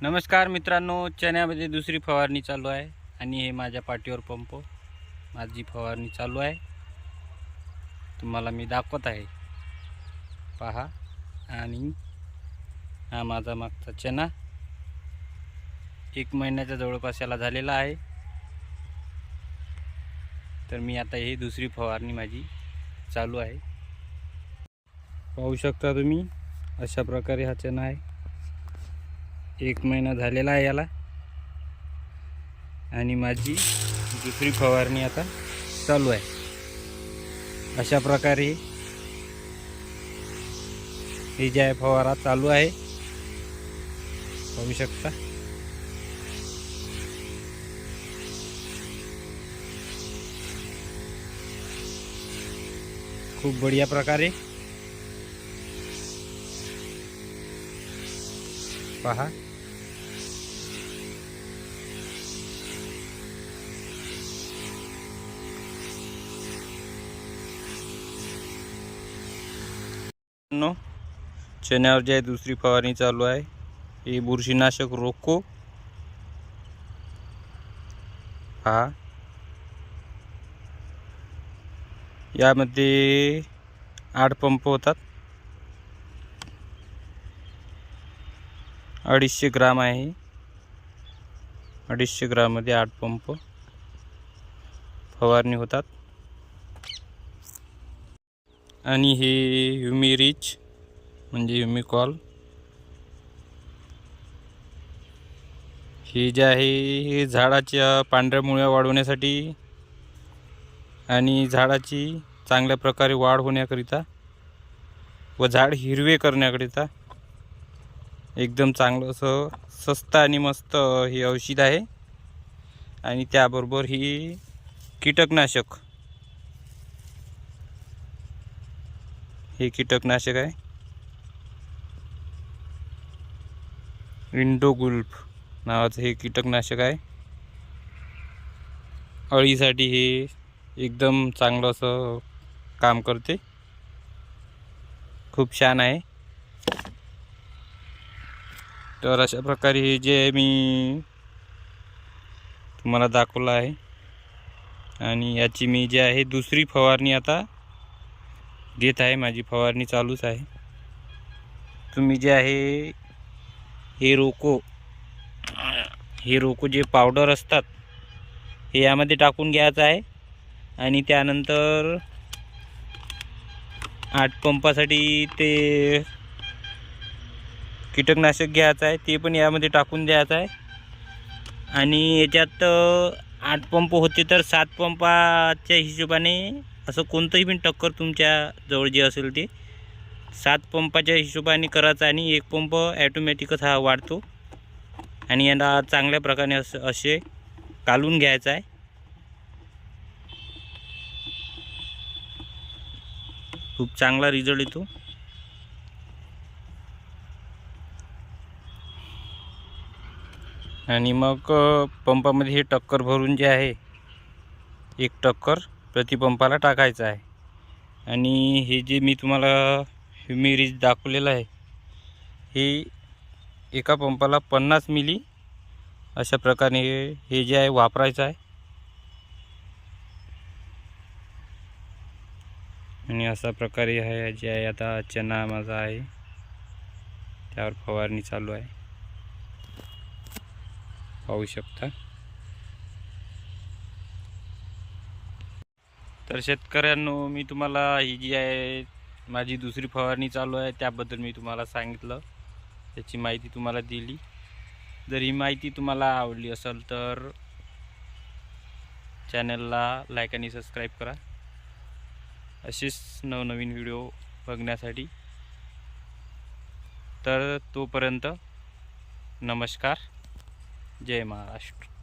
नमस्कार मित्रांनो, चण्यामध्ये दुसरी फवारणी चालू आहे आणि हे माझ्या पाठीवर पंप माझी फवारणी चालू आहे. तुम्हाला मी दाखवत आहे, पहा. आणि हा माझा मागचा चना 1 महिन्याच्या जवळपास याला झालेला आहे. तर मी आता हे दुसरी फवारणी माझी चालू आहे. पाहू शकता तुम्ही, अशा प्रकारे हा चना आहे. 1 महिना झालेला आहे याला आणि माझी दुसरी फवारणी आता चालू आहे. अशा प्रकारे हे जे आहे फवारा चालू आहे, पाहू शकता. खूप बढिया प्रकारे पहा. चण्यावर जे आहे दुसरी फवारणी चालू आहे. हे बुरशीनाशक रोको पहा. यामध्ये 8 पंप होतात. 250 ग्राम आहे. 250 ग्राम मध्ये 8 पंप फवारणी होतात. आणि हे ह्युमिरिच म्हणजे ह्युमिकॉल, हे जे आहे हे झाडाच्या पांढऱ्या मुळ्या वाढवण्यासाठी आणि झाडाची चांगल्या प्रकारे वाढ होण्याकरिता व झाड हिरवे करण्याकरिता एकदम चांगलं असं स्वस्त आणि मस्त हे औषध आहे. आणि त्याबरोबर ही कीटकनाशक, हे कीटकनाशक आहे इंडोगुल्फ नावाचं हे कीटकनाशक आहे. अळीसाठी हे एकदम चांगलं असं काम करते. खूप छान आहे. तर अशा प्रकारे हे जे मी तुम्हाला दाखवलं आहे आणि याची मी जे आहे दुसरी फवारणी आता देत आहे. माझी फवारणी चालूच आहे. तुम्ही जे आहे हे रोको जे पावडर असतात हे यामध्ये टाकून घ्यायचं आहे. आणि त्यानंतर 8 पंपासाठी ते कीटकनाशक घ्यायचं आहे, ते पण यामध्ये टाकून द्यायचं आहे. आणि याच्यात 8 पंप होते तर 7 पंपाच्या हिशोबाने असं कोणतंही पण टक्कर तुमच्या जवळ जे असेल ते 7 पंपाच्या हिशोबाने करायचं. आणि 1 पंप ॲटोमॅटिकच हा वाढतो आणि यांना चांगल्या प्रकारे असे कालून घ्यायचं आहे. खूप चांगला रिझल्ट येतो. आणि मग पंपामध्ये हे टक्कर भरून जे आहे 1 टक्कर प्रति पंपाला टाकायचं आहे. आणि हे जे मी तुम्हाला ह्युमिरिच दाखवलेलं आहे हे एका पंपाला 50 मिली अशा प्रकारे हे जे आहे वापरायचं आहे. आणि अशा प्रकारे आहे जे आहे आता चना माझा आहे त्यावर फवारणी चालू आहे, पाहू शकता. तर शेतकऱ्यांनो, मी तुम्हाला ही जी आहे माझी दुसरी फवारणी चालू आहे त्याबद्दल मी तुम्हाला सांगितलं, त्याची माहिती तुम्हाला दिली. जर ही माहिती तुम्हाला आवडली असेल तर चॅनलला लाईक आणि सबस्क्राईब करा असेच नवनवीन व्हिडिओ बघण्यासाठी. तर तोपर्यंत नमस्कार. जय महाराष्ट्र.